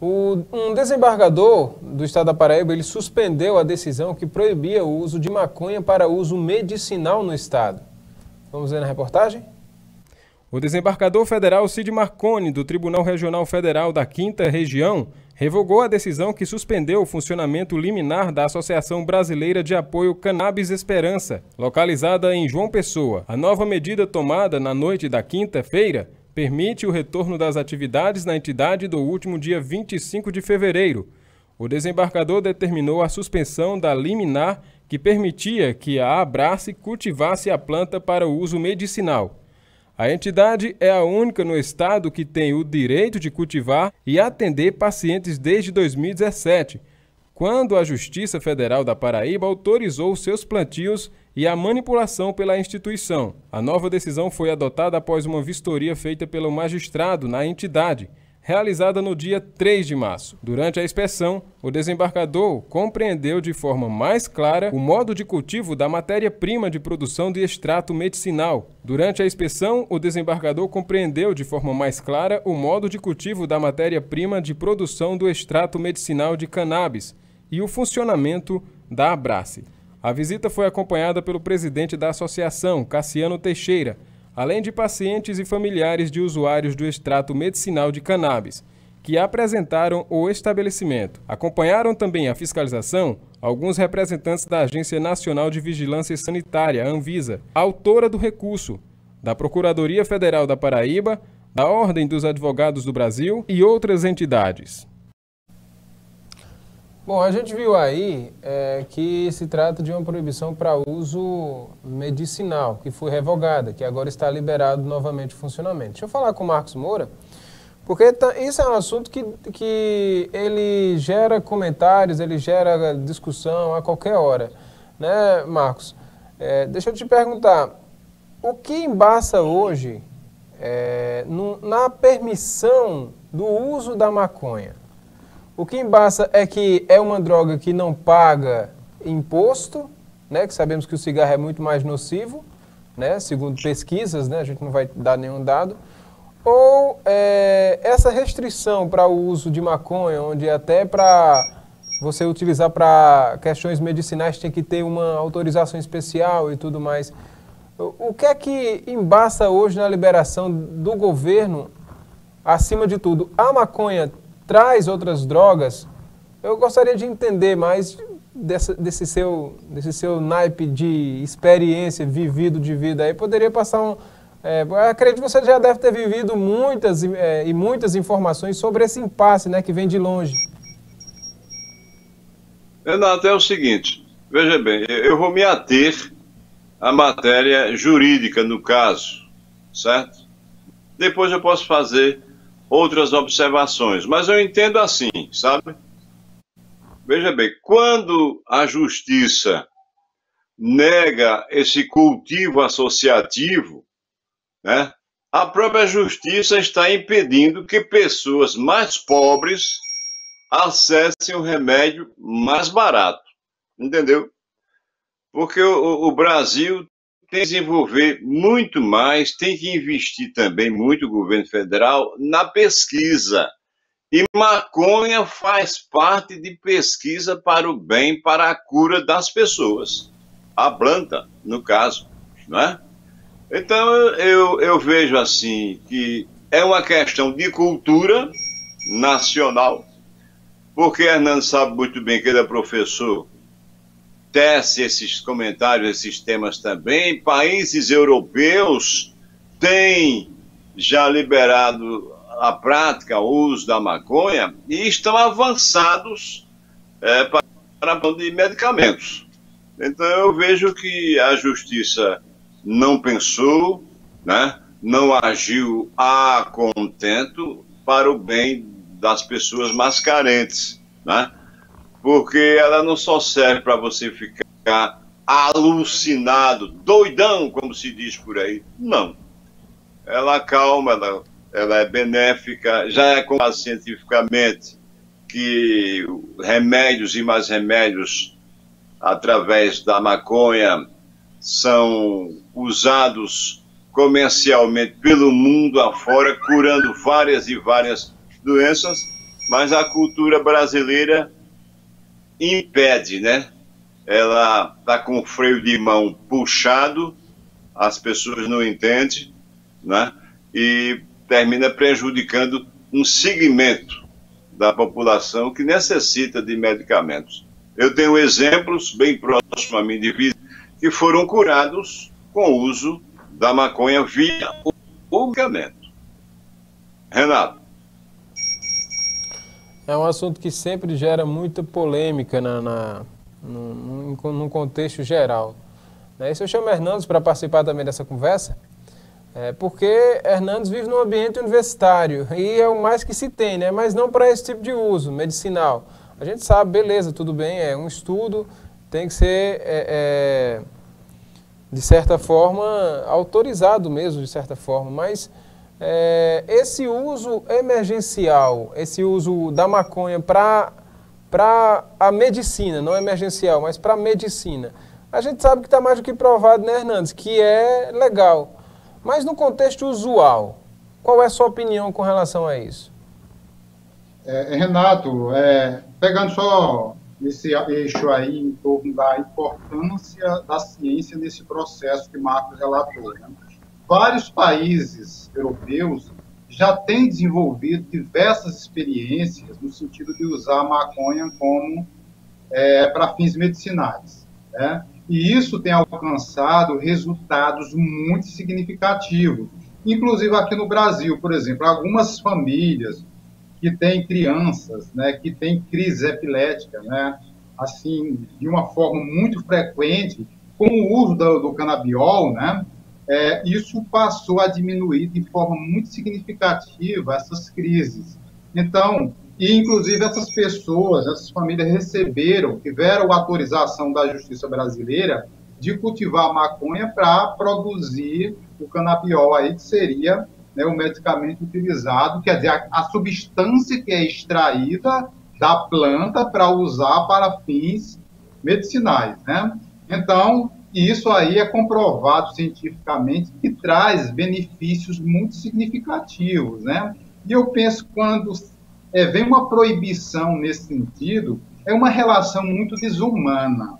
Um desembargador do estado da Paraíba, ele suspendeu a decisão que proibia o uso de maconha para uso medicinal no estado. Vamos ver na reportagem? O desembargador federal Cid Marconi, do Tribunal Regional Federal da 5ª Região, revogou a decisão que suspendeu o funcionamento liminar da Associação Brasileira de Apoio Cannabis Esperança, localizada em João Pessoa. A nova medida tomada na noite da quinta-feira permite o retorno das atividades na entidade do último dia 25 de fevereiro. O desembargador determinou a suspensão da liminar que permitia que a Abrace cultivasse a planta para o uso medicinal. A entidade é a única no estado que tem o direito de cultivar e atender pacientes desde 2017, quando a Justiça Federal da Paraíba autorizou seus plantios e a manipulação pela instituição. A nova decisão foi adotada após uma vistoria feita pelo magistrado na entidade, realizada no dia 3 de março. Durante a inspeção, o desembargador compreendeu de forma mais clara o modo de cultivo da matéria-prima de produção de extrato medicinal. Durante a inspeção, o desembargador compreendeu de forma mais clara o modo de cultivo da matéria-prima de produção do extrato medicinal de cannabis e o funcionamento da Abrace. A visita foi acompanhada pelo presidente da associação, Cassiano Teixeira, além de pacientes e familiares de usuários do extrato medicinal de cannabis, que apresentaram o estabelecimento. Acompanharam também a fiscalização alguns representantes da Agência Nacional de Vigilância Sanitária, Anvisa, autora do recurso, da Procuradoria Federal da Paraíba, da Ordem dos Advogados do Brasil e outras entidades. Bom, a gente viu aí que se trata de uma proibição para uso medicinal, que foi revogada, que agora está liberado novamente o funcionamento. Deixa eu falar com o Marcos Moura, porque isso é um assunto que ele gera comentários, ele gera discussão a qualquer hora, né, Marcos? Deixa eu te perguntar, o que embaça hoje na permissão do uso da maconha? O que embaça é que é uma droga que não paga imposto, né, que sabemos que o cigarro é muito mais nocivo, né, segundo pesquisas, né, a gente não vai dar nenhum dado, ou essa restrição para o uso de maconha, onde até para você utilizar para questões medicinais tem que ter uma autorização especial e tudo mais. O que é que embaça hoje na liberação do governo, acima de tudo? A maconha traz outras drogas? Eu gostaria de entender mais desse seu naipe de experiência, vivido de vida aí. Poderia passar acredito que você já deve ter vivido muitas informações sobre esse impasse, né, que vem de longe. Renato, é o seguinte, veja bem, eu vou me ater à matéria jurídica no caso, certo? Depois eu posso fazer outras observações, mas eu entendo assim, sabe? Veja bem, quando a justiça nega esse cultivo associativo, né, a própria justiça está impedindo que pessoas mais pobres acessem o remédio mais barato, entendeu? Porque o Brasil tem que desenvolver muito mais, tem que investir também muito o governo federal na pesquisa. E maconha faz parte de pesquisa para o bem, para a cura das pessoas. A planta, no caso, não é? Então eu vejo assim que é uma questão de cultura nacional, porque Hernando sabe muito bem que ele é professor, tece esses comentários, esses temas também. Países europeus têm já liberado a prática, o uso da maconha e estão avançados para a de medicamentos. Então eu vejo que a justiça não pensou, né, não agiu a contento para o bem das pessoas mais carentes, né? Porque ela não só serve para você ficar alucinado, doidão, como se diz por aí. Não. Ela acalma, ela é benéfica, já é comprovado cientificamente que remédios e mais remédios através da maconha são usados comercialmente pelo mundo afora, curando várias e várias doenças. mas a cultura brasileira impede, né? Ela está com o freio de mão puxado, as pessoas não entendem, né? E termina prejudicando um segmento da população que necessita de medicamentos. Eu tenho exemplos bem próximos a mim de vida que foram curados com o uso da maconha via o medicamento. Renato. É um assunto que sempre gera muita polêmica num contexto geral. Isso eu chamo Hernandes para participar também dessa conversa, porque Hernandes vive num ambiente universitário e é o mais que se tem, né? Mas não para esse tipo de uso medicinal. A gente sabe, beleza, tudo bem, é um estudo, tem que ser, de certa forma, autorizado mesmo, de certa forma, mas esse uso emergencial, esse uso da maconha para a medicina, não emergencial, mas para a medicina, a gente sabe que está mais do que provado, né, Hernandes, que é legal. Mas no contexto usual, qual é a sua opinião com relação a isso? Renato, pegando só esse eixo aí em torno da importância da ciência nesse processo que Marcos relatou, né? Vários países europeus já têm desenvolvido diversas experiências no sentido de usar a maconha como para fins medicinais, né? E isso tem alcançado resultados muito significativos. Inclusive aqui no Brasil, por exemplo, algumas famílias que têm crianças, né, que têm crise epilética, né, assim, de uma forma muito frequente, com o uso do canabiol, né, isso passou a diminuir de forma muito significativa essas crises. Então, e inclusive essas pessoas, essas famílias tiveram autorização da Justiça Brasileira de cultivar a maconha para produzir o canabiol aí, que seria, né, o medicamento utilizado, quer dizer, a substância que é extraída da planta para usar para fins medicinais, né? Então, isso aí é comprovado cientificamente que traz benefícios muito significativos, né? E eu penso, quando vem uma proibição nesse sentido, é uma relação muito desumana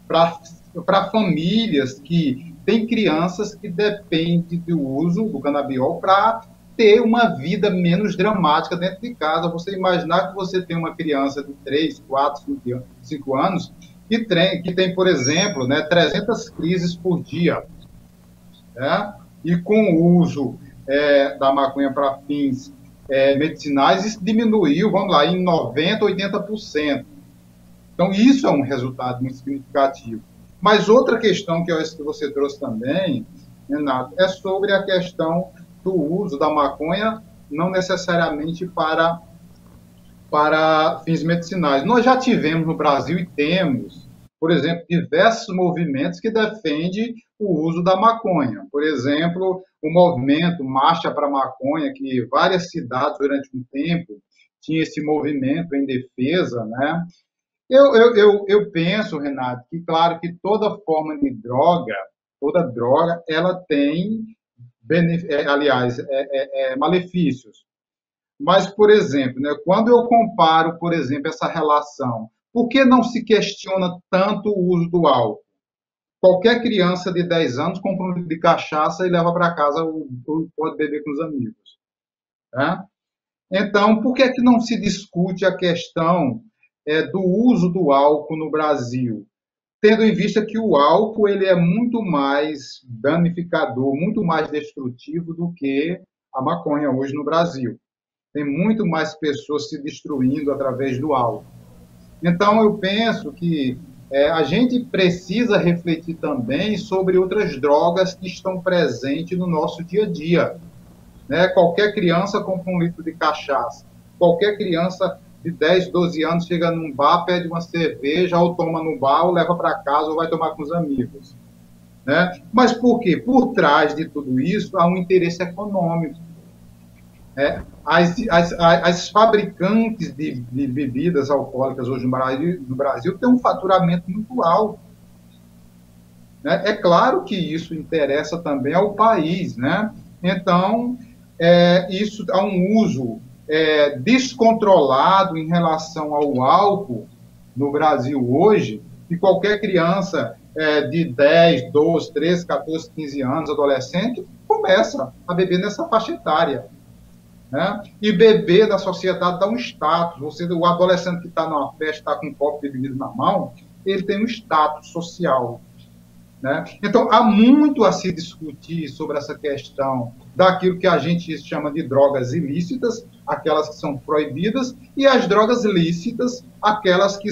para famílias que têm crianças que dependem do uso do canabiol para ter uma vida menos dramática dentro de casa. Você imaginar que você tem uma criança de 3, 4, 5 anos que tem, por exemplo, né, 300 crises por dia, né? E com o uso da maconha para fins medicinais, isso diminuiu, vamos lá, em 90%, 80%. Então, isso é um resultado muito significativo. Mas outra questão que você trouxe também, Renato, é sobre a questão do uso da maconha, não necessariamente para fins medicinais. Nós já tivemos no Brasil e temos, por exemplo, diversos movimentos que defendem o uso da maconha. Por exemplo, o movimento Marcha para a Maconha, que várias cidades, durante um tempo, tinha esse movimento em defesa, né? Eu penso, Renato, que, claro, que toda forma de droga, ela tem, malefícios. Mas, por exemplo, né, quando eu comparo, por exemplo, essa relação, por que não se questiona tanto o uso do álcool? Qualquer criança de 10 anos compra um litro de cachaça e leva para casa pode beber com os amigos, né? Então, por que não se discute a questão do uso do álcool no Brasil? Tendo em vista que o álcool ele é muito mais danificador, muito mais destrutivo do que a maconha hoje no Brasil. Tem muito mais pessoas se destruindo através do álcool. Então, eu penso que a gente precisa refletir também sobre outras drogas que estão presentes no nosso dia a dia, né? Qualquer criança compra um litro de cachaça. Qualquer criança de 10, 12 anos chega num bar, pede uma cerveja, ou toma no bar, ou leva para casa, ou vai tomar com os amigos, né? Mas por quê? Por trás de tudo isso há um interesse econômico. As fabricantes de bebidas alcoólicas hoje no Brasil têm um faturamento muito alto, né? É claro que isso interessa também ao país, né? Então, isso há um uso descontrolado em relação ao álcool no Brasil hoje, e qualquer criança de 10, 12, 13, 14, 15 anos, adolescente, começa a beber nessa faixa etária. Né? E beber na sociedade dá um status. O adolescente que está numa festa, está com um copo de bebida na mão, ele tem um status social. Né? Então, há muito a se discutir sobre essa questão daquilo que a gente chama de drogas ilícitas, aquelas que são proibidas, e as drogas lícitas, aquelas que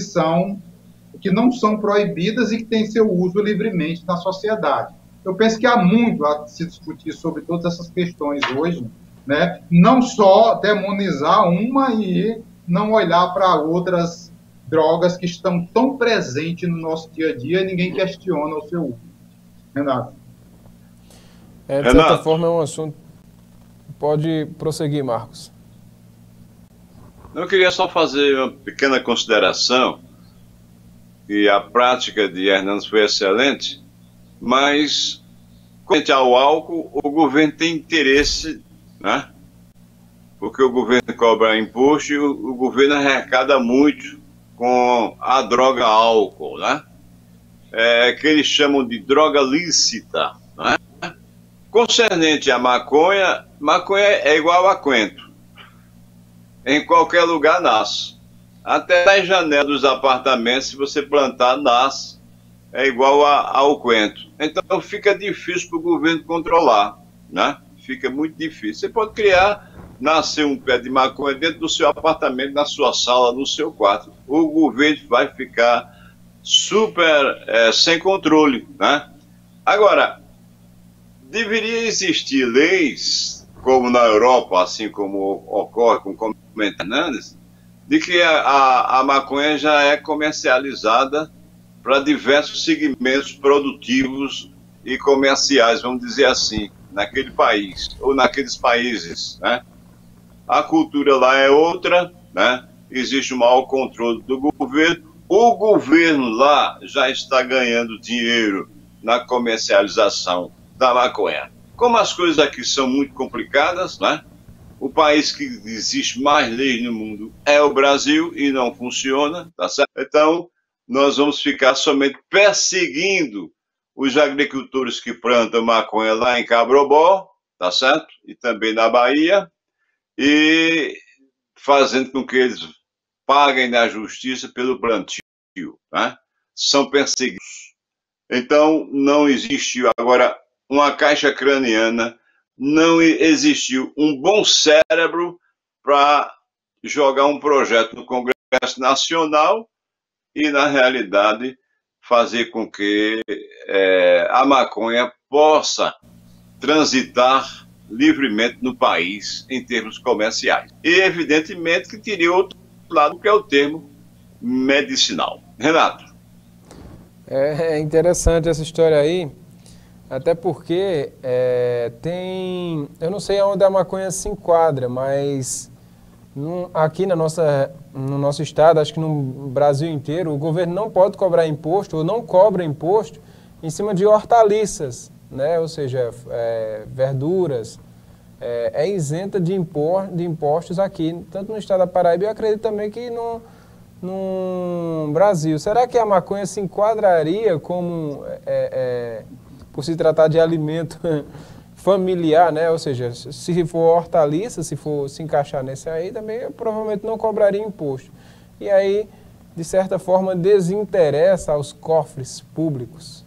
não são proibidas e que têm seu uso livremente na sociedade. Eu penso que há muito a se discutir sobre todas essas questões hoje, né? Não só demonizar uma e não olhar para outras drogas que estão tão presentes no nosso dia a dia e ninguém questiona o seu uso. Renato. De certa forma é um assunto... Pode prosseguir, Marcos. Eu queria só fazer uma pequena consideração, que a prática de Hernandes foi excelente, mas, quanto ao álcool, o governo tem interesse, né? Porque o governo cobra imposto e o governo arrecada muito com a droga álcool, né? Que eles chamam de droga lícita, né? Concernente à maconha, maconha é igual a coentro. Em qualquer lugar nasce. Até nas janelas dos apartamentos, se você plantar, nasce. É igual ao coentro. Então fica difícil para o governo controlar, né? Fica muito difícil. Você pode nascer um pé de maconha dentro do seu apartamento, na sua sala, no seu quarto. O governo vai ficar super sem controle, né? Agora, deveria existir leis, como na Europa, assim como ocorre com o Hernandes, de que a maconha já é comercializada para diversos segmentos produtivos e comerciais, vamos dizer assim, naquele país, ou naqueles países, né? A cultura lá é outra, né? Existe um mau controle do governo. O governo lá já está ganhando dinheiro na comercialização da maconha. Como as coisas aqui são muito complicadas, né? O país que existe mais leis no mundo é o Brasil e não funciona, tá certo? Então, nós vamos ficar somente perseguindo os agricultores que plantam maconha lá em Cabrobó, tá certo? E também na Bahia, e fazendo com que eles paguem na justiça pelo plantio, né? São perseguidos. Então, não existiu agora uma caixa craniana, não existiu um bom cérebro para jogar um projeto no Congresso Nacional e, na realidade, fazer com que a maconha possa transitar livremente no país em termos comerciais. E, evidentemente, que teria outro lado, que é o termo medicinal. Renato. É interessante essa história aí, até porque eu não sei onde a maconha se enquadra, mas aqui no nosso estado, acho que no Brasil inteiro, o governo não pode cobrar imposto, ou não cobra imposto, em cima de hortaliças, né? Ou seja, verduras, é isenta de impostos aqui, tanto no estado da Paraíba, e eu acredito também que no Brasil. Será que a maconha se enquadraria como, por se tratar de alimento familiar, né? Ou seja, se for hortaliça, se for se encaixar nesse aí, também provavelmente não cobraria imposto. E aí, de certa forma, desinteressa aos cofres públicos.